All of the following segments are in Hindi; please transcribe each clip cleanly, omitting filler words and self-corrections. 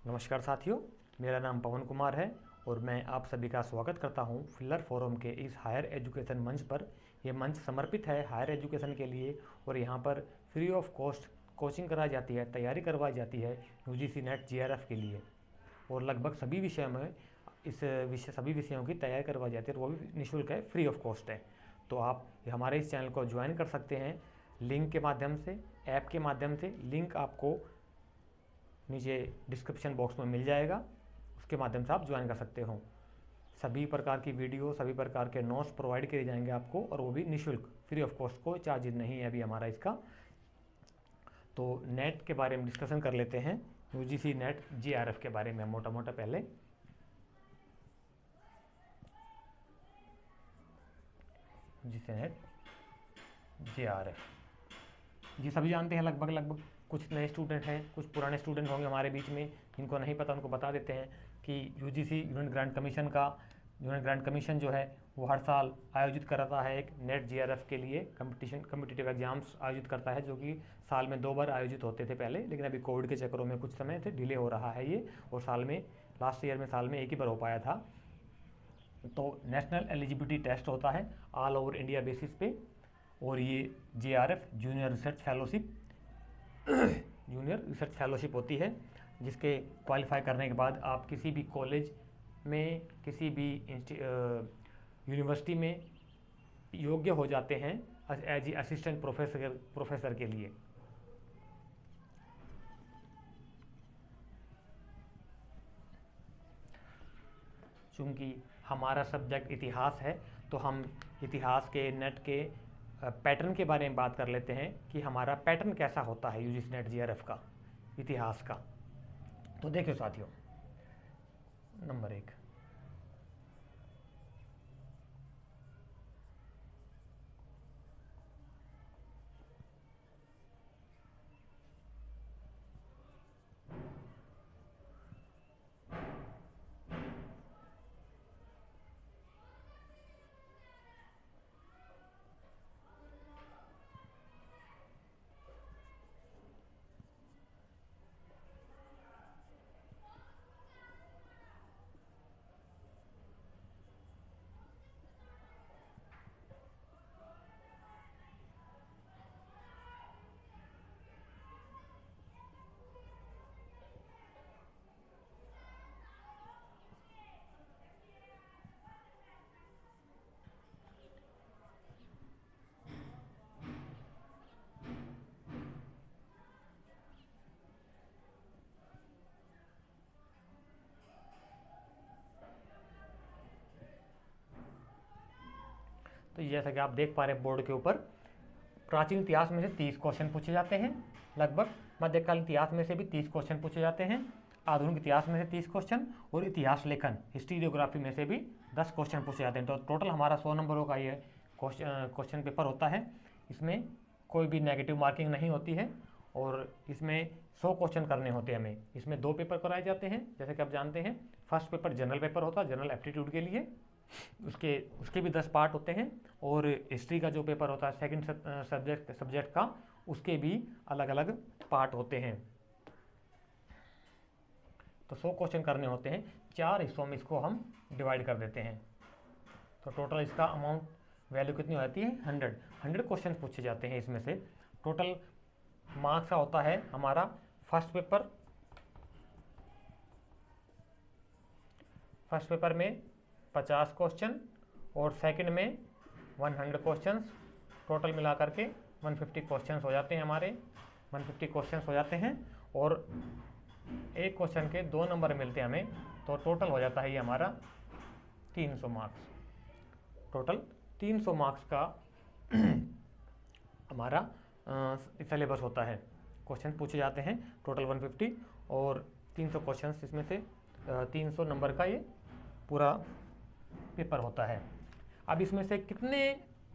नमस्कार साथियों, मेरा नाम पवन कुमार है और मैं आप सभी का स्वागत करता हूं फिलर फोरम के इस हायर एजुकेशन मंच पर। यह मंच समर्पित है हायर एजुकेशन के लिए और यहां पर फ्री ऑफ कॉस्ट कोचिंग कराई जाती है, तैयारी करवाई जाती है यूजीसी नेट जीआरएफ के लिए। और लगभग सभी विषयों में सभी विषयों की तैयारी करवाई जाती है और वो भी निःशुल्क है, फ्री ऑफ कॉस्ट है। तो आप हमारे इस चैनल को ज्वाइन कर सकते हैं लिंक के माध्यम से, ऐप के माध्यम से। लिंक आपको नीचे डिस्क्रिप्शन बॉक्स में मिल जाएगा, उसके माध्यम से आप ज्वाइन कर सकते हो। सभी प्रकार की वीडियो, सभी प्रकार के नोट्स प्रोवाइड किए जाएंगे आपको और वो भी निःशुल्क, फ्री ऑफ कॉस्ट, कोई चार्जेज नहीं है अभी हमारा इसका। तो नेट के बारे में डिस्कशन कर लेते हैं, यूजीसी नेट जीआरएफ के बारे में मोटा मोटा। पहले यूजीसी नेट जीआरएफ जी सभी जानते हैं लगभग। कुछ नए स्टूडेंट हैं, कुछ पुराने स्टूडेंट होंगे हमारे बीच में, जिनको नहीं पता उनको बता देते हैं कि यूजीसी यूनियन ग्रांट कमीशन जो है वो हर साल आयोजित कराता है एक नेट जीआरएफ के लिए कम्पिटिटिव एग्जाम्स आयोजित करता है, जो कि साल में 2 बार आयोजित होते थे पहले, लेकिन अभी कोविड के चक्करों में कुछ समय से डिले हो रहा है ये, और लास्ट ईयर में साल में 1 ही बार हो पाया था। तो नेशनल एलिजिबिलिटी टेस्ट होता है ऑल ओवर इंडिया बेसिस पे, और ये जीआरएफ जूनियर रिसर्च फेलोशिप होती है, जिसके क्वालिफाई करने के बाद आप किसी भी कॉलेज में, किसी भी यूनिवर्सिटी में योग्य हो जाते हैं एज ए असिस्टेंट प्रोफेसर के लिए। चूँकि हमारा सब्जेक्ट इतिहास है तो हम इतिहास के नेट के पैटर्न के बारे में बात कर लेते हैं कि हमारा पैटर्न कैसा होता है यूजीसी नेट जीआरएफ का, इतिहास का। तो देखिए साथियों, नंबर 1, तो जैसा कि आप देख पा रहे हैं बोर्ड के ऊपर, प्राचीन इतिहास में से 30 क्वेश्चन पूछे जाते हैं लगभग, मध्यकालीन इतिहास में से भी 30 क्वेश्चन पूछे जाते हैं, आधुनिक इतिहास में से 30 क्वेश्चन, और इतिहास लेखन हिस्टोरियोग्राफी में से भी 10 क्वेश्चन पूछे जाते हैं। तो टोटल हमारा 100 नंबरों का ये क्वेश्चन पेपर होता है। इसमें कोई भी नेगेटिव मार्किंग नहीं होती है और इसमें 100 क्वेश्चन करने होते हैं हमें। इसमें 2 पेपर कराए जाते हैं, जैसे कि आप जानते हैं। फर्स्ट पेपर जनरल पेपर होता है, जनरल एप्टीट्यूड के लिए, उसके भी 10 पार्ट होते हैं, और हिस्ट्री का जो पेपर होता है सेकंड सब्जेक्ट का, उसके भी अलग अलग पार्ट होते हैं। तो 100 क्वेश्चन करने होते हैं, 4 हिस्सों में इसको हम डिवाइड कर देते हैं। तो टोटल इसका अमाउंट वैल्यू कितनी हो जाती है? 100 क्वेश्चन पूछे जाते हैं इसमें से। टोटल मार्क्स का होता है हमारा फर्स्ट पेपर में 50 क्वेश्चन और सेकंड में 100 क्वेश्चंस, टोटल मिला करके 150 क्वेश्चंस हो जाते हैं हमारे। 150 क्वेश्चंस हो जाते हैं और एक क्वेश्चन के 2 नंबर मिलते हैं हमें, तो टोटल हो जाता है ये हमारा 300 मार्क्स। टोटल 300 मार्क्स का हमारा सिलेबस होता है। क्वेश्चन पूछे जाते हैं टोटल 150 और 300 क्वेश्चंस, इसमें से 300 नंबर का ये पूरा पेपर होता है। अब इसमें से कितने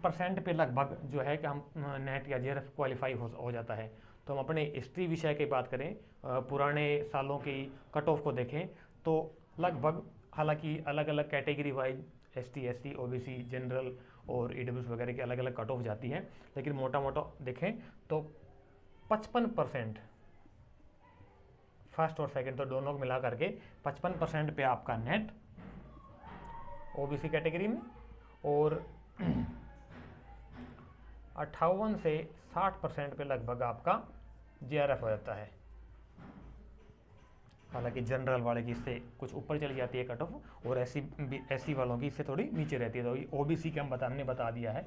% पे लगभग जो है कि हम नेट या जीआरएफ क्वालिफाई हो जाता है, तो हम अपने हिस्ट्री विषय की बात करें, पुराने सालों की कट ऑफ को देखें, तो लगभग, हालांकि अलग अलग category wise ST SC OBC general और EWS वगैरह की अलग अलग कट ऑफ जाती है, लेकिन मोटा मोटा देखें तो 55% फर्स्ट और सेकंड तो दोनों को मिला करके 55% पे आपका नेट ओबीसी कैटेगरी में, और 58 से 60% पे लगभग आपका जीआरएफ हो जाता है। हालांकि जनरल वाले की इससे कुछ ऊपर चली जाती है कट ऑफ, और एससी वालों की इससे थोड़ी नीचे रहती है। तो ओबीसी का हमने बता दिया है,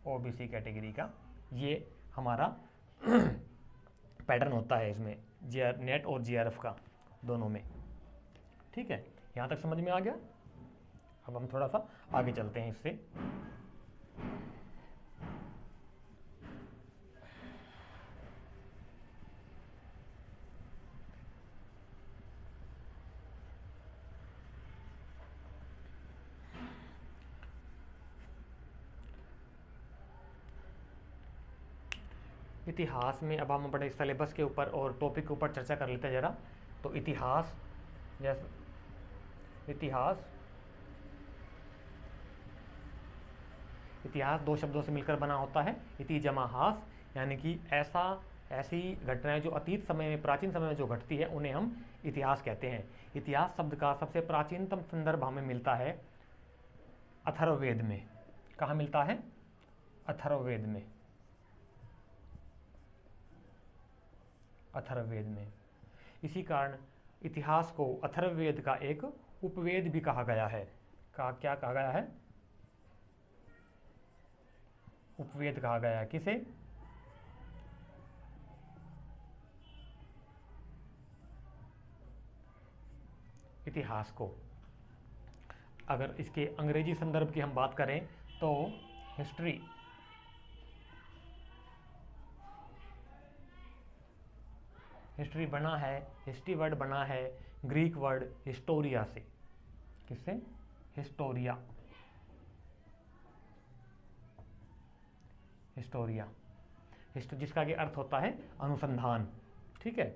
ओबीसी कैटेगरी का ये हमारा पैटर्न होता है इसमें नेट और जीआरएफ का दोनों में। ठीक है, यहाँ तक समझ में आ गया। अब हम थोड़ा सा आगे चलते हैं इससे। इतिहास में अब हम अपने सिलेबस के ऊपर और टॉपिक के ऊपर चर्चा कर लेते हैं ज़रा। तो इतिहास, जैसे इतिहास दो शब्दों से मिलकर बना होता है, इति जमा हास, यानी कि ऐसी घटनाएं जो अतीत समय में, प्राचीन समय में जो घटती है उन्हें हम इतिहास कहते हैं। इतिहास शब्द का सबसे प्राचीनतम संदर्भ हमें मिलता है अथर्ववेद में। कहाँ मिलता है? अथर्ववेद में। अथर्ववेद में। इसी कारण इतिहास को अथर्ववेद का एक उपवेद भी कहा गया है। क्या कहा गया है? उपवेद कहा गया है। किसे? इतिहास को। अगर इसके अंग्रेजी संदर्भ की हम बात करें तो हिस्ट्री, बना है, हिस्ट्री वर्ड बना है ग्रीक वर्ड हिस्टोरिया से। किससे? हिस्टोरिया। जिसका कि अर्थ होता है अनुसंधान। ठीक है।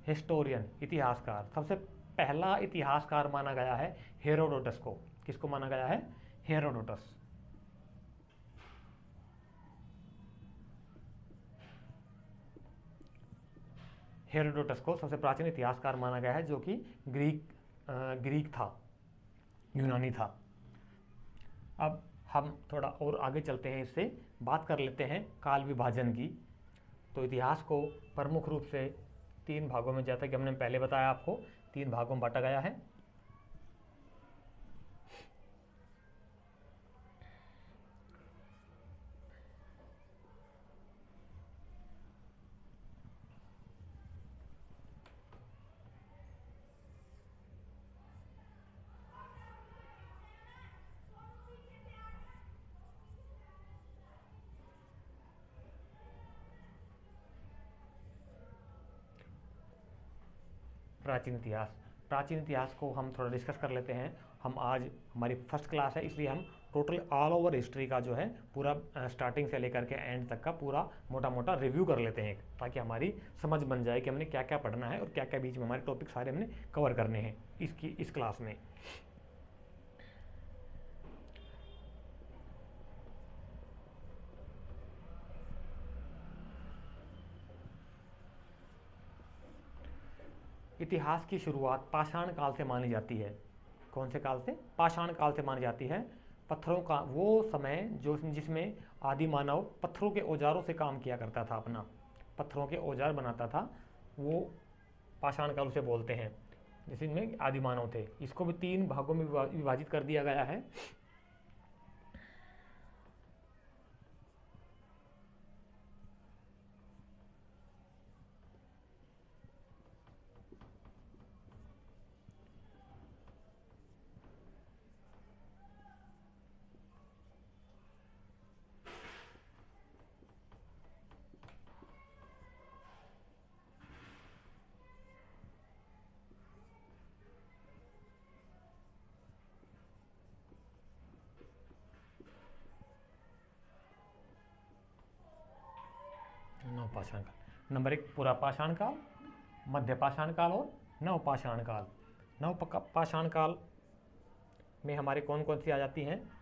हिस्टोरियन, इतिहासकार। सबसे पहला इतिहासकार माना गया है हेरोडोटस को। किसको माना गया है? हेरोडोटस। हेरोडोटस को सबसे प्राचीन इतिहासकार माना गया है, जो कि ग्रीक था, यूनानी था। अब हम थोड़ा और आगे चलते हैं, इससे बात कर लेते हैं काल विभाजन की। तो इतिहास को प्रमुख रूप से 3 भागों में, जैसा कि हमने पहले बताया आपको, 3 भागों में बांटा गया है। प्राचीन इतिहास को हम थोड़ा डिस्कस कर लेते हैं। हम आज, हमारी फर्स्ट क्लास है, इसलिए हम टोटल ऑल ओवर हिस्ट्री का जो है पूरा स्टार्टिंग से लेकर के एंड तक का पूरा मोटा मोटा रिव्यू कर लेते हैं, ताकि हमारी समझ बन जाए कि हमने क्या क्या पढ़ना है और क्या क्या बीच में हमारे टॉपिक सारे हमने कवर करने हैं इस क्लास में। इतिहास की शुरुआत पाषाण काल से मानी जाती है। कौन से काल से? पाषाण काल से मानी जाती है। पत्थरों का वो समय जिसमें आदि मानव पत्थरों के औजारों से काम किया करता था, अपना पत्थरों के औजार बनाता था, वो पाषाण काल उसे बोलते हैं, जिसमें आदि मानव थे। इसको भी 3 भागों में विभाजित कर दिया गया है। नवपाषाण काल। नंबर 1 पूरा पाषाण काल, मध्य पाषाण काल और नवपाषाण काल। नवपाषाण काल में हमारे कौन कौन सी आ जाती हैं?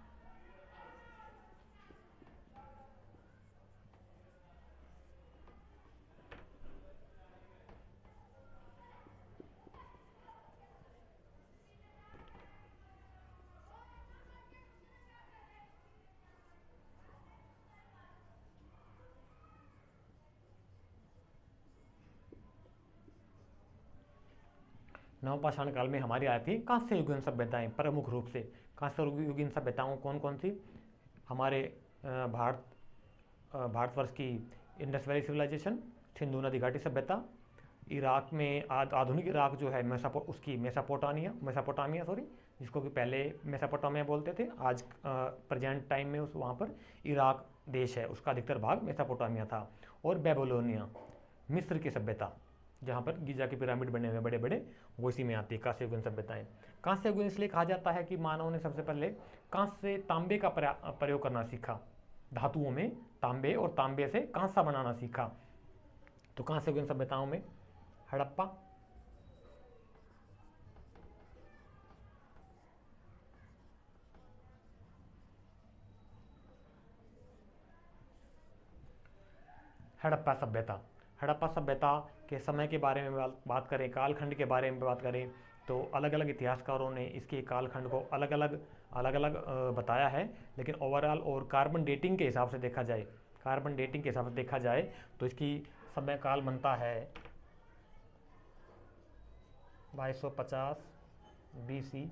नवपाषाण काल में हमारी आई थी कांस्य युगीन सभ्यताएं प्रमुख रूप से। कांस्य युगीन सभ्यताओं कौन कौन सी? हमारे भारतवर्ष की इंडस वैली सिविलाइजेशन, सिंधु नदी घाटी सभ्यता, इराक में आधुनिक इराक जो है उसकी मेसापोटामिया सॉरी, जिसको कि पहले मेसापोटामिया बोलते थे, आज प्रेजेंट टाइम में उस वहाँ पर इराक देश है, उसका अधिकतर भाग मेसापोटामिया था। और बेबीलोनिया, मिस्र की सभ्यता, जहाँ पर गीजा के पिरामिड बने हुए बड़े बड़े, वो इसी में आती है कांस्य युगीन सभ्यताएं। कांस्य युगीन इसलिए कहा जाता है कि मानव ने सबसे पहले कांस्य तांबे का प्रयोग करना सीखा, धातुओं में तांबे और तांबे से कांसा बनाना सीखा। तो कांस्य युगीन सभ्यताओं में हड़प्पा, हड़प्पा सभ्यता के समय के बारे में बात करें, कालखंड के बारे में बात करें, तो अलग अलग इतिहासकारों ने इसके कालखंड को अलग अलग बताया है। लेकिन ओवरऑल और कार्बन डेटिंग के हिसाब से देखा जाए तो इसकी समय काल बनता है 2250 BC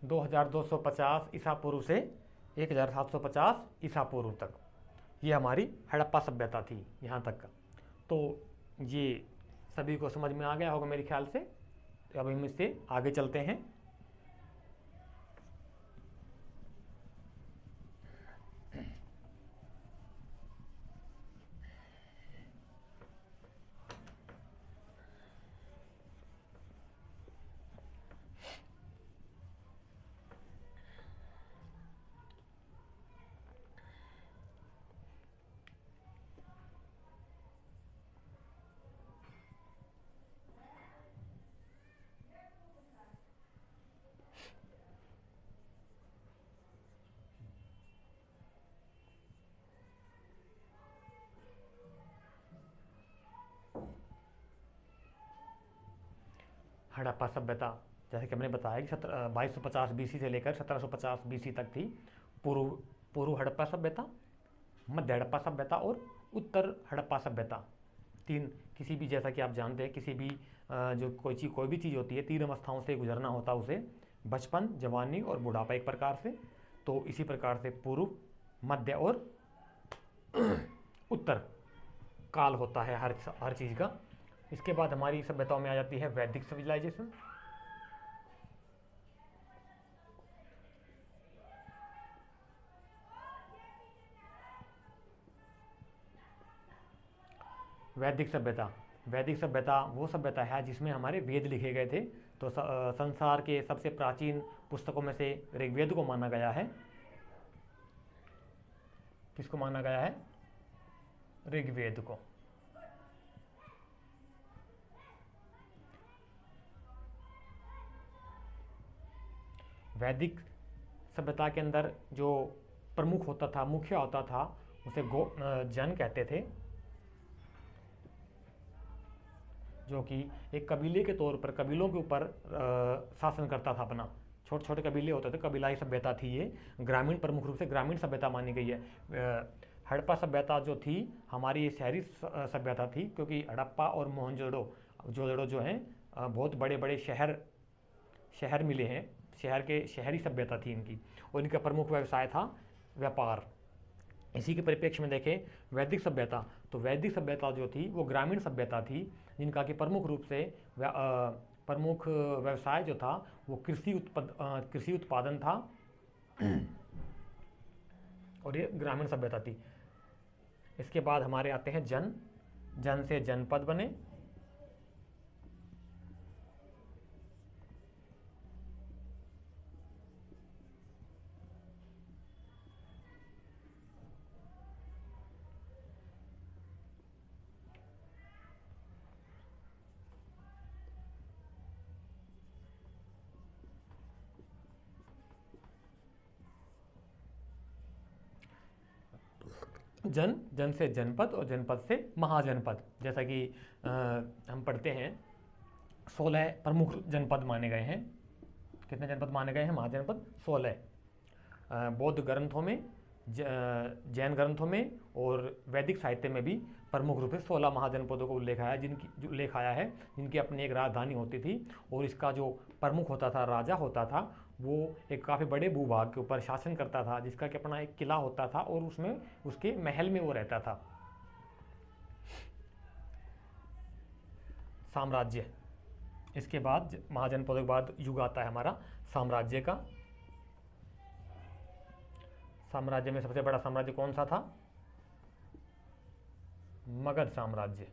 2250 ईसा पूर्व से 1750 ईसा पूर्व तक ये हमारी हड़प्पा सभ्यता थी, यहाँ तक का। तो ये सभी को समझ में आ गया होगा मेरे ख्याल से। अब हम इससे आगे चलते हैं। हड़प्पा सभ्यता, जैसे कि हमने बताया कि 2250 BC से लेकर 1750 BC तक थी पूर्व पूर्व हड़प्पा सभ्यता, मध्य हड़प्पा सभ्यता और उत्तर हड़प्पा सभ्यता। तीन, किसी भी, जैसा कि आप जानते हैं, किसी भी जो कोई भी चीज़ होती है, तीन अवस्थाओं से गुजरना होता है उसे, बचपन, जवानी और बुढ़ापा एक प्रकार से। तो इसी प्रकार से पूर्व, मध्य और उत्तर काल होता है हर चीज़ का। इसके बाद हमारी सभ्यताओं में आ जाती है वैदिक सिविलाइजेशन। वैदिक सभ्यता वो सभ्यता है जिसमें हमारे वेद लिखे गए थे। तो संसार के सबसे प्राचीन पुस्तकों में से ऋग्वेद को माना गया है। किसको माना गया है? ऋग्वेद को। वैदिक सभ्यता के अंदर जो प्रमुख होता था, मुखिया होता था, उसे जन कहते थे, जो कि एक कबीले के तौर पर कबीलों के ऊपर शासन करता था अपना। छोटे छोटे कबीले होते थे, कबीलाई सभ्यता थी ये। ग्रामीण, प्रमुख रूप से ग्रामीण सभ्यता मानी गई है। हड़प्पा जो थी हमारी ये शहरी सभ्यता थी, क्योंकि हड़प्पा और मोहनजोदड़ो जो हैं बहुत बड़े बड़े शहर मिले हैं। शहरी सभ्यता थी इनकी, और इनका प्रमुख व्यवसाय था व्यापार। इसी के परिप्रेक्ष्य में देखें वैदिक सभ्यता, तो वैदिक सभ्यता जो थी वो ग्रामीण सभ्यता थी, जिनका कि प्रमुख रूप से प्रमुख व्यवसाय जो था वो कृषि उत्पादन था, और ये ग्रामीण सभ्यता थी। इसके बाद हमारे आते हैं जन से जनपद बने। जन, जन से जनपद और जनपद से महाजनपद। जैसा कि हम पढ़ते हैं 16 प्रमुख जनपद माने गए हैं। कितने जनपद माने गए हैं? महाजनपद 16। बौद्ध ग्रंथों में, जैन ग्रंथों में और वैदिक साहित्य में भी प्रमुख रूप से 16 महाजनपदों का उल्लेख आया, जो उल्लेख आया है, जिनकी अपनी एक राजधानी होती थी और इसका जो प्रमुख होता था, राजा होता था, वो एक काफ़ी बड़े भूभाग के ऊपर शासन करता था, जिसका कि अपना एक किला होता था और उसमें उसके महल में वो रहता था। साम्राज्य, इसके बाद महाजनपदों के बाद युग आता है हमारा साम्राज्य का। साम्राज्य में सबसे बड़ा साम्राज्य कौन सा था? मगध साम्राज्य।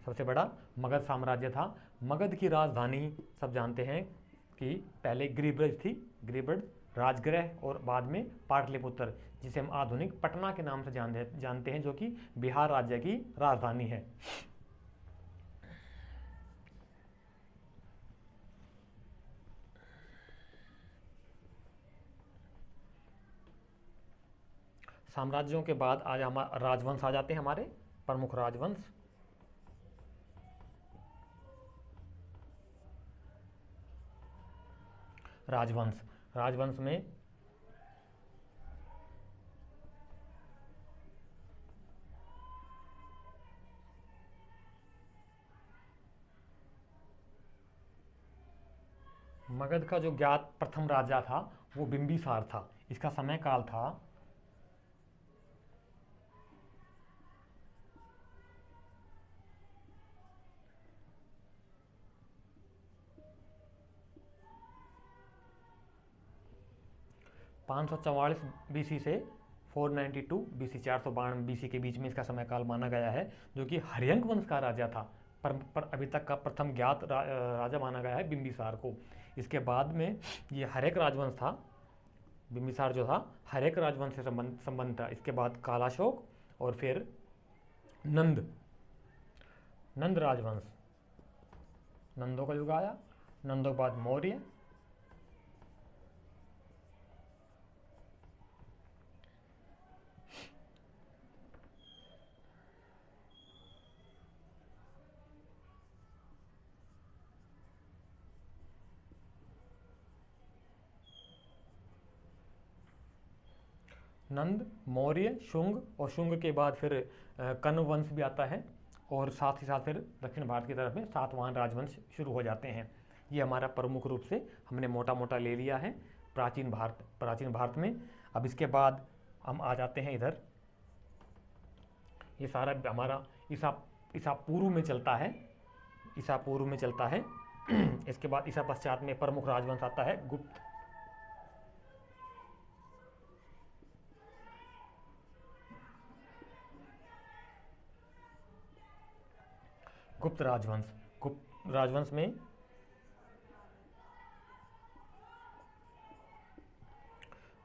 सबसे बड़ा मगध साम्राज्य था। मगध की राजधानी सब जानते हैं कि पहले गिरिब्रज थी, गिरिब्रज राजगृह, और बाद में पाटलिपुत्र, जिसे हम आधुनिक पटना के नाम से जानते हैं, जो कि बिहार राज्य की राजधानी है। साम्राज्यों के बाद आज हमारा राजवंश आ जाते हैं, हमारे प्रमुख राजवंश। राजवंश, राजवंश में मगध का जो ज्ञात प्रथम राजा था वो बिंबिसार था। इसका समय काल था 544 बीसी से 492 बीसी, 492 बीसी के बीच में इसका समय काल माना गया है, जो कि हर्यंक वंश का राजा था। पर अभी तक का प्रथम ज्ञात राजा माना गया है बिंबिसार को। इसके बाद में ये हर्यक राजवंश था, बिंबिसार जो था हर्यक राजवंश से संबंध था। इसके बाद कालाशोक और फिर नंद राजवंश, नंदों का युग आया। नंदों के बाद मौर्य, नंद, मौर्य, शुंग, और शुंग के बाद फिर कण्व वंश भी आता है, और साथ ही साथ फिर दक्षिण भारत की तरफ में सातवाहन राजवंश शुरू हो जाते हैं। ये हमारा प्रमुख रूप से हमने मोटा मोटा ले लिया है प्राचीन भारत में। अब इसके बाद हम आ जाते हैं इधर, ये सारा हमारा ईसा पूर्व में चलता है, ईसा पूर्व में चलता है। इसके बाद ईसा पश्चात में प्रमुख राजवंश आता है गुप्त राजवंश। गुप्त राजवंश में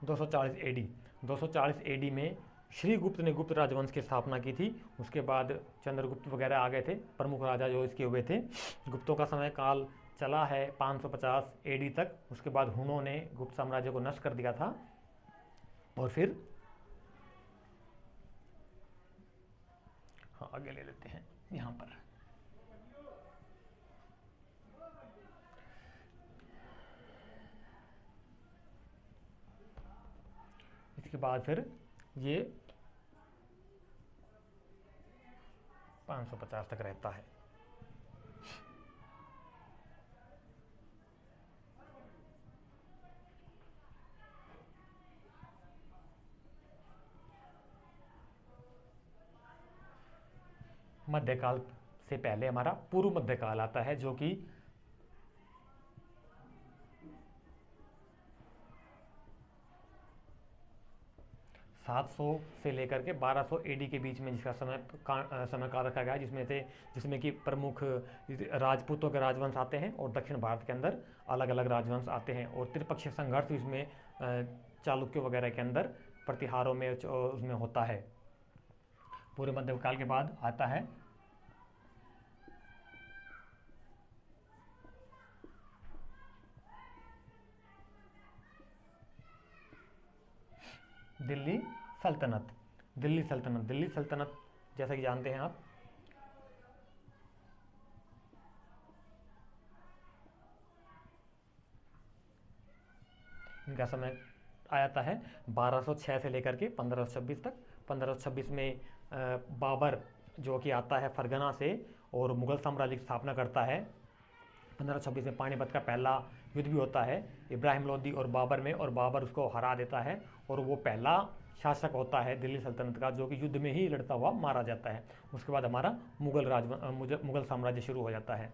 240 एडी में श्रीगुप्त ने गुप्त राजवंश की स्थापना की थी। उसके बाद चंद्रगुप्त वगैरह आ गए थे, प्रमुख राजा जो इसके हुए थे। गुप्तों का समय काल चला है 550 एडी तक। उसके बाद हुनों ने गुप्त साम्राज्य को नष्ट कर दिया था, और फिर हाँ आगे ले लेते हैं यहाँ पर। इसके बाद फिर ये 550 तक रहता है। मध्यकाल से पहले हमारा पूर्व मध्यकाल आता है, जो कि 700 से लेकर के 1200 एडी के बीच में जिसका समय काल रखा गया है, जिसमें कि प्रमुख राजपूतों के राजवंश आते हैं और दक्षिण भारत के अंदर अलग अलग राजवंश आते हैं, और त्रिपक्षीय संघर्ष इसमें चालुक्य वगैरह के अंदर प्रतिहारों में उसमें होता है। पूरे मध्यकाल के बाद आता है दिल्ली सल्तनत। दिल्ली सल्तनत जैसा कि जानते हैं आप, इनका समय आया है 1206 से लेकर के 1526 तक। 1526 में बाबर जो कि आता है फरगना से और मुगल साम्राज्य की स्थापना करता है। 1526 में पानीपत का पहला युद्ध भी होता है इब्राहिम लोदी और बाबर में, और बाबर उसको हरा देता है और वो पहला शासक होता है दिल्ली सल्तनत का जो कि युद्ध में ही लड़ता हुआ मारा जाता है। उसके बाद हमारा मुगल साम्राज्य शुरू हो जाता है।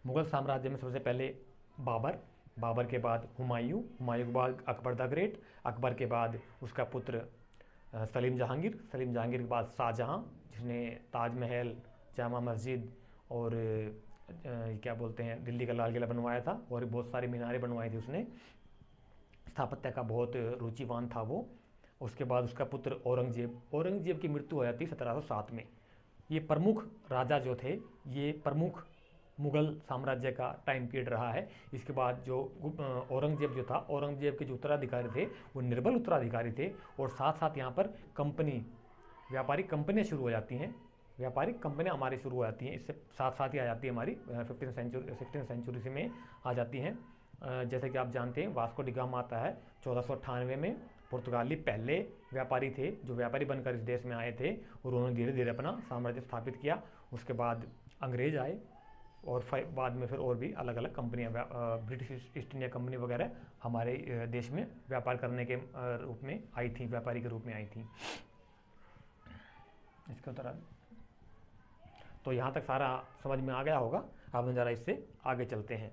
मुगल साम्राज्य में सबसे पहले बाबर, बाबर के बाद हुमायूं, हुमायूं के बाद अकबर द ग्रेट, अकबर के बाद उसका पुत्र सलीम जहांगीर, सलीम जहांगीर के बाद शाहजहां जिसने ताजमहल, जामा मस्जिद और क्या बोलते हैं दिल्ली का लाल किला बनवाया था, और बहुत सारी मीनारें बनवाई थी उसने। स्थापत्य का बहुत रुचिवान था वो। उसके बाद उसका पुत्र औरंगजेब, औरंगजेब की मृत्यु हो जाती 1707 में। ये प्रमुख राजा जो थे, ये प्रमुख मुगल साम्राज्य का टाइम पीरियड रहा है। इसके बाद जो औरंगजेब जो था, औरंगजेब के जो उत्तराधिकारी थे वो निर्बल उत्तराधिकारी थे, और साथ साथ यहाँ पर कंपनी, व्यापारिक कंपनियाँ शुरू हो जाती हैं, व्यापारिक कंपनियाँ हमारी शुरू हो जाती हैं। इससे साथ साथ ही आ जाती है हमारी 16वीं सेंचुरी से में आ जाती हैं। जैसे कि आप जानते हैं वास्को डी गामा आता है 1498 में। पुर्तगाली पहले व्यापारी थे जो व्यापारी बनकर इस देश में आए थे, और उन्होंने धीरे धीरे अपना साम्राज्य स्थापित किया। उसके बाद अंग्रेज आए, और बाद में फिर और भी अलग अलग कंपनियाँ, ब्रिटिश ईस्ट इंडिया कंपनी वगैरह हमारे देश में व्यापार करने के रूप में आई थी, व्यापारी के रूप में आई थी। इसके तरह तो यहाँ तक सारा समझ में आ गया होगा। अब ज़रा इससे आगे चलते हैं।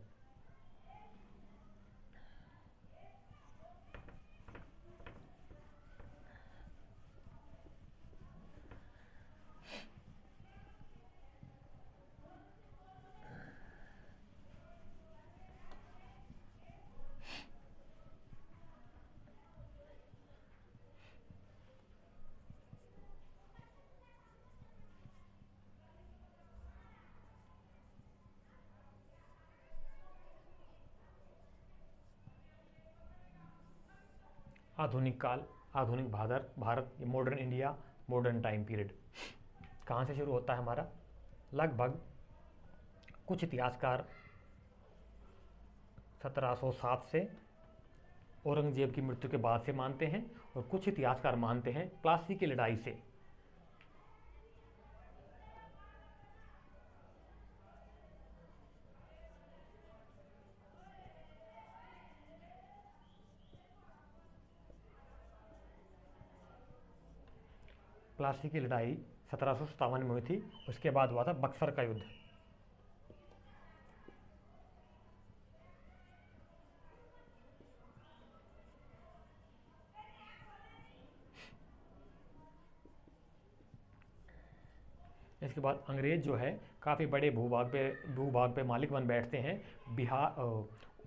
आधुनिक काल, आधुनिक Bharat, modern India, modern time period कहाँ से शुरू होता है हमारा? लगभग कुछ इतिहासकार 1707 से औरंगजेब की मृत्यु के बाद से मानते हैं, और कुछ इतिहासकार मानते हैं प्लासी की लड़ाई से। प्लासी की लड़ाई 1757 में हुई थी। उसके बाद हुआ था बक्सर का युद्ध। इसके बाद अंग्रेज जो है काफ़ी बड़े भूभाग पे मालिक बन बैठते हैं। बिहार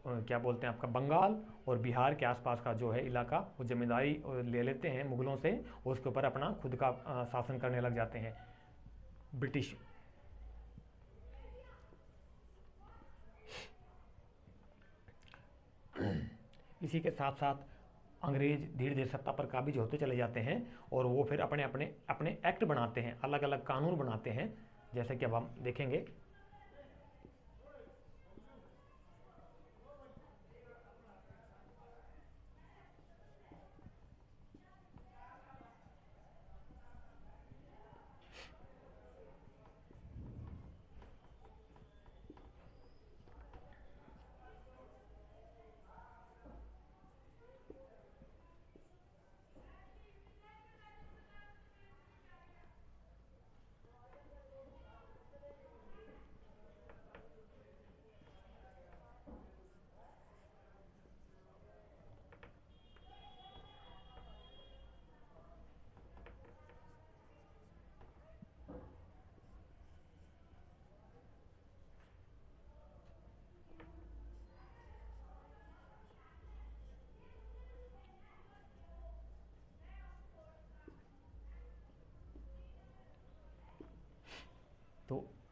क्या बोलते हैं आपका बंगाल और बिहार के आसपास का जो है इलाका वो जमींदारी ले लेते हैं मुगलों से, और उसके ऊपर अपना खुद का शासन करने लग जाते हैं ब्रिटिश। इसी के साथ साथ अंग्रेज धीरे धीरे सत्ता पर काबिज होते चले जाते हैं, और वो फिर अपने अपने अपने एक्ट बनाते हैं, अलग अलग कानून बनाते हैं, जैसे कि अब हम देखेंगे।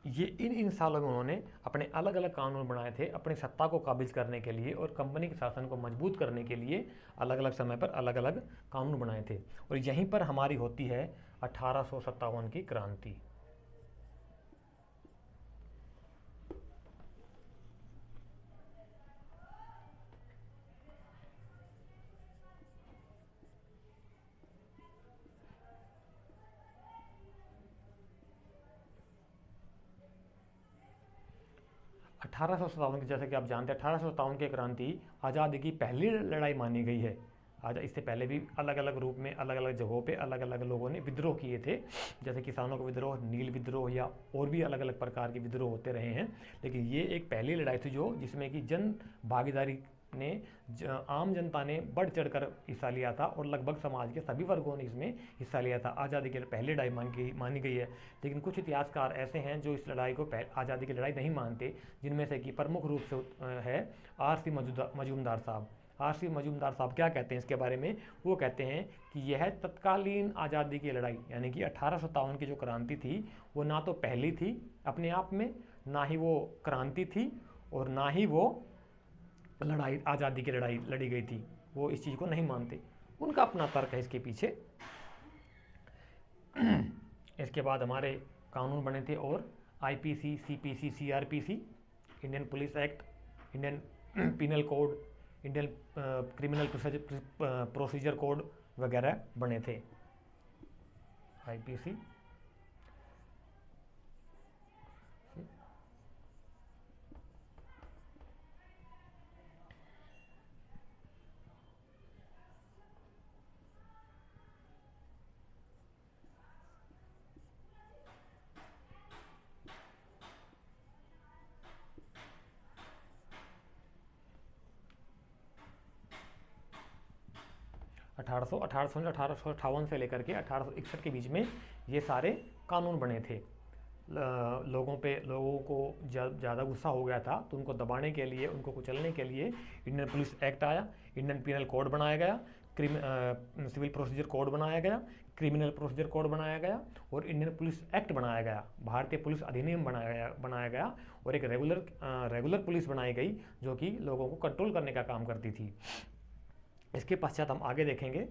ये इन सालों में उन्होंने अपने अलग अलग कानून बनाए थे अपनी सत्ता को काबिज करने के लिए और कंपनी के शासन को मजबूत करने के लिए। अलग अलग समय पर अलग अलग कानून बनाए थे और यहीं पर हमारी होती है 1857 की क्रांति। 1857 की, जैसे कि आप जानते हैं, 1857 की क्रांति आज़ादी की पहली लड़ाई मानी गई है। आज इससे पहले भी अलग अलग रूप में अलग अलग जगहों पे अलग अलग लोगों ने विद्रोह किए थे, जैसे किसानों का विद्रोह, नील विद्रोह या और भी अलग अलग प्रकार के विद्रोह होते रहे हैं। लेकिन ये एक पहली लड़ाई थी जो जिसमें कि जन भागीदारी ने आम जनता ने बढ़ चढ़कर हिस्सा लिया था और लगभग समाज के सभी वर्गों ने इसमें हिस्सा लिया था। आज़ादी की पहली लड़ाई मानी गई है। लेकिन कुछ इतिहासकार ऐसे हैं जो इस लड़ाई को आज़ादी की लड़ाई नहीं मानते, जिनमें से कि प्रमुख रूप से है R.C. मजूमदार साहब। R.C. मजूमदार साहब क्या कहते हैं इसके बारे में? वो कहते हैं कि यह तत्कालीन आज़ादी की लड़ाई यानी कि 1857 की जो क्रांति थी वो ना तो पहली थी अपने आप में, ना ही वो क्रांति थी और ना ही वो लड़ाई आज़ादी की लड़ाई लड़ी गई थी। वो इस चीज़ को नहीं मानते, उनका अपना तर्क है इसके पीछे। इसके बाद हमारे कानून बने थे और IPC, CPC, CRPC, Indian police act, Indian penal code, Indian criminal procedure code वगैरह बने थे। IPC, 1858 से लेकर के 1861 के बीच में ये सारे कानून बने थे। लोगों को ज़्यादा गुस्सा हो गया था तो उनको दबाने के लिए, उनको कुचलने के लिए इंडियन पुलिस एक्ट आया, इंडियन पिनल कोड बनाया गया, सिविल प्रोसीजर कोड बनाया गया, क्रिमिनल प्रोसीजर कोड बनाया गया और इंडियन पुलिस एक्ट बनाया गया, भारतीय पुलिस अधिनियम बनाया गया और एक रेगुलर पुलिस बनाई गई जो कि लोगों को कंट्रोल करने का काम करती थी। इसके पश्चात हम आगे देखेंगे।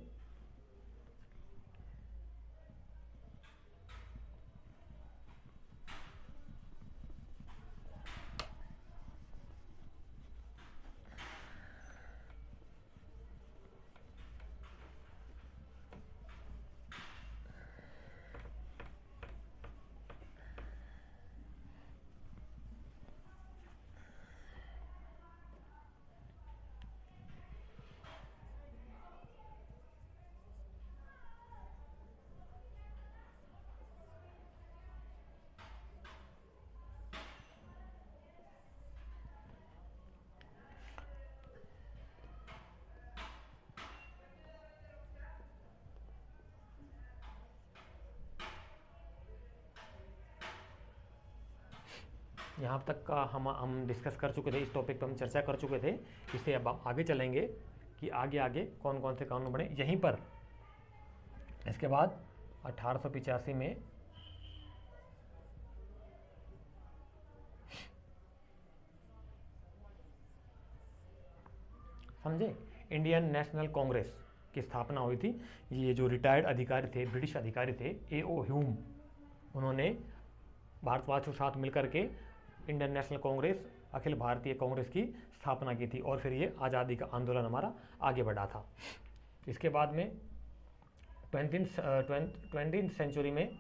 यहाँ तक का हम डिस्कस कर चुके थे, इस टॉपिक पर हम चर्चा कर चुके थे। इससे अब हम आगे चलेंगे कि आगे कौन कौन से कानून बने यहीं पर। इसके बाद 1885 में समझे इंडियन नेशनल कांग्रेस की स्थापना हुई थी। ये जो रिटायर्ड अधिकारी थे, ब्रिटिश अधिकारी थे, A.O. ह्यूम, उन्होंने भारतवासियों के साथ मिलकर के इंडियन नेशनल कांग्रेस, अखिल भारतीय कांग्रेस की स्थापना की थी और फिर ये आज़ादी का आंदोलन हमारा आगे बढ़ा था। इसके बाद में 20th सेंचुरी में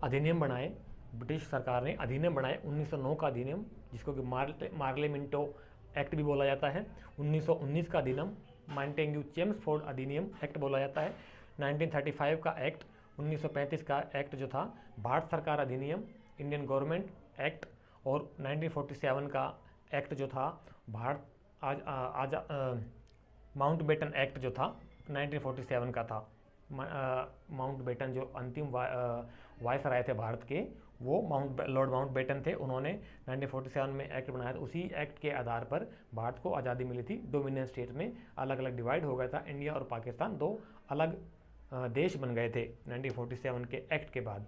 अधिनियम बनाए, ब्रिटिश सरकार ने अधिनियम बनाए। 1909 का अधिनियम, जिसको कि मार्लेमेंटो एक्ट भी बोला जाता है। 1919 का अधिनियम मॉन्टेग्यू चेम्सफोर्ड अधिनियम एक्ट बोला जाता है। 1935 का एक्ट, 1935 का एक्ट जो था भारत सरकार अधिनियम, इंडियन गवर्नमेंट एक्ट, और 1947 का एक्ट जो था भारत माउंटबेटन एक्ट जो था 1947 का था। माउंटबेटन जो अंतिम वायसराय थे भारत के, वो लॉर्ड माउंटबेटन थे। उन्होंने 1947 में एक्ट बनाया था। उसी एक्ट के आधार पर भारत को आज़ादी मिली थी। डोमिनियन स्टेट में अलग अलग डिवाइड हो गया था। इंडिया और पाकिस्तान दो अलग देश बन गए थे 1947 के एक्ट के बाद।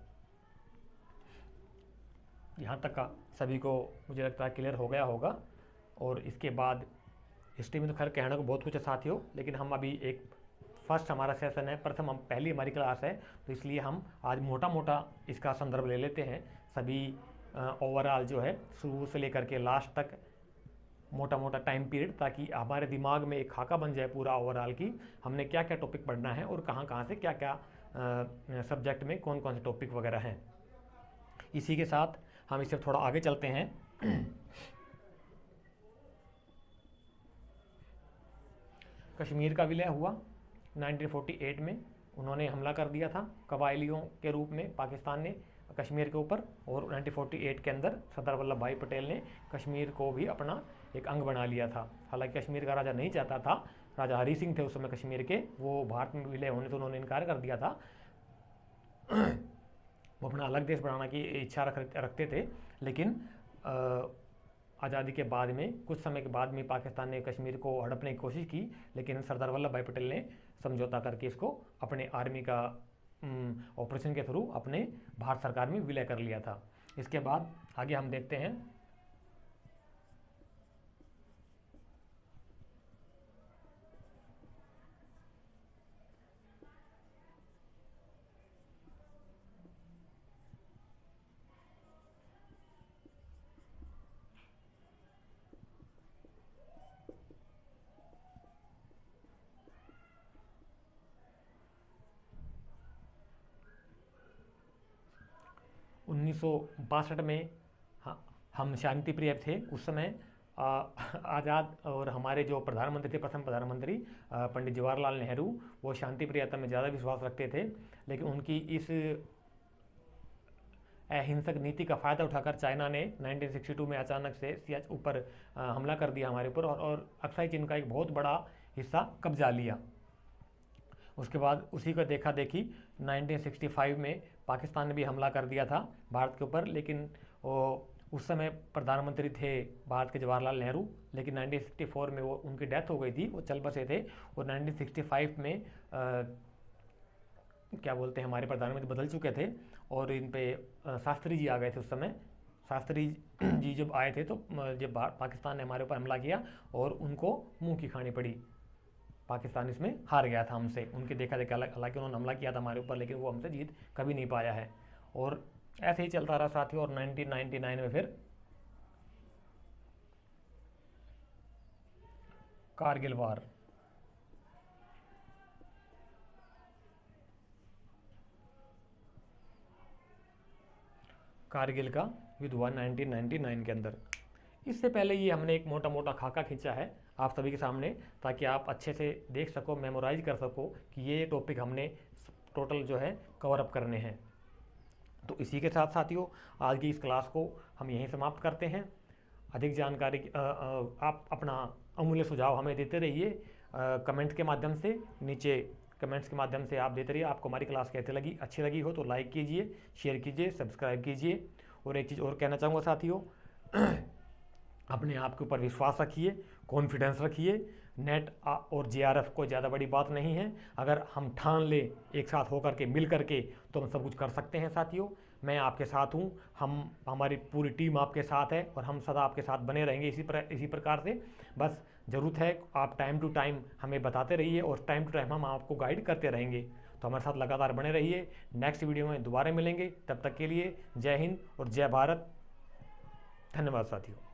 यहाँ तक का सभी को मुझे लगता है क्लियर हो गया होगा। और इसके बाद हिस्ट्री में तो खैर कहने को बहुत कुछ है साथियों, लेकिन हम अभी एक फर्स्ट हमारा सेशन है, प्रथम हम पहली हमारी क्लास है, तो इसलिए हम आज मोटा मोटा इसका संदर्भ ले लेते हैं। सभी ओवरऑल जो है शुरू से लेकर के लास्ट तक मोटा मोटा टाइम पीरियड, ताकि हमारे दिमाग में एक खाका बन जाए पूरा ओवरऑल की हमने क्या क्या टॉपिक पढ़ना है और कहाँ कहाँ से क्या क्या सब्जेक्ट में कौन कौन से टॉपिक वगैरह हैं। इसी के साथ हम इससे थोड़ा आगे चलते हैं। कश्मीर का विलय हुआ 1948 में। उन्होंने हमला कर दिया था कबायलियों के रूप में पाकिस्तान ने कश्मीर के ऊपर, और 1948 के अंदर सरदार वल्लभ भाई पटेल ने कश्मीर को भी अपना एक अंग बना लिया था। हालांकि कश्मीर का राजा नहीं चाहता था, राजा हरी सिंह थे उस समय कश्मीर के, वो भारत में विलय होने से उन्होंने इनकार कर दिया था। वो अपना अलग देश बनाने की इच्छा रखते थे, लेकिन आज़ादी के बाद में कुछ समय के बाद में पाकिस्तान ने कश्मीर को हड़पने की कोशिश की, लेकिन सरदार वल्लभ भाई पटेल ने समझौता करके इसको अपने आर्मी का ऑपरेशन के थ्रू अपने भारत सरकार में विलय कर लिया था। इसके बाद आगे हम देखते हैं। उन्नीस में हम शांति प्रिय थे उस समय। आज़ाद और हमारे जो प्रधानमंत्री थे, प्रथम प्रधानमंत्री पंडित जवाहरलाल नेहरू, वो शांति प्रियता में ज़्यादा विश्वास रखते थे, लेकिन उनकी इस अहिंसक नीति का फ़ायदा उठाकर चाइना ने 1962 में अचानक से सियाचिन ऊपर हमला कर दिया हमारे ऊपर, और अक्साई चीन का एक बहुत बड़ा हिस्सा कब्जा लिया। उसके बाद उसी का देखा देखी 1965 में पाकिस्तान ने भी हमला कर दिया था भारत के ऊपर, लेकिन उस समय प्रधानमंत्री थे भारत के जवाहरलाल नेहरू, लेकिन 1964 में वो उनकी डेथ हो गई थी, वो चल बसे थे। और 1965 में क्या बोलते हैं, हमारे प्रधानमंत्री बदल चुके थे और इन पे शास्त्री जी आ गए थे उस समय। शास्त्री जी जब आए थे तो जब पाकिस्तान ने हमारे ऊपर हमला किया और उनको मुँह की खानी पड़ी। पाकिस्तान इसमें हार गया था हमसे, उनके देखा देखा। हालांकि उन्होंने हमला किया था हमारे ऊपर, लेकिन वो हमसे जीत कभी नहीं पाया है। और ऐसे ही चलता रहा साथियों। और 1999 में फिर कारगिल वार, कारगिल का युद्ध हुआ 1999 के अंदर। इससे पहले ये हमने एक मोटा मोटा खाका खींचा है आप सभी के सामने, ताकि आप अच्छे से देख सको, मेमोराइज कर सको कि ये टॉपिक हमने टोटल जो है कवर अप करने हैं। तो इसी के साथ साथियों आज की इस क्लास को हम यहीं समाप्त करते हैं। अधिक जानकारी आप अपना अमूल्य सुझाव हमें देते रहिए कमेंट के माध्यम से। नीचे कमेंट्स के माध्यम से आप देते रहिए आपको हमारी क्लास कैसे लगी। अच्छी लगी हो तो लाइक कीजिए, शेयर कीजिए, सब्सक्राइब कीजिए। और एक चीज़ और कहना चाहूँगा साथियों, अपने आप के ऊपर विश्वास रखिए, कॉन्फिडेंस रखिए। नेट और जेआरएफ कोई ज़्यादा बड़ी बात नहीं है। अगर हम ठान ले एक साथ होकर के, मिल करके, तो हम सब कुछ कर सकते हैं साथियों। मैं आपके साथ हूँ, हमारी पूरी टीम आपके साथ है और हम सदा आपके साथ बने रहेंगे इसी प्रकार से। बस ज़रूरत है आप टाइम टू टाइम हमें बताते रहिए और टाइम टू टाइम हम आपको गाइड करते रहेंगे। तो हमारे साथ लगातार बने रहिए। नेक्स्ट वीडियो में दोबारा मिलेंगे, तब तक के लिए जय हिंद और जय भारत। धन्यवाद साथियों।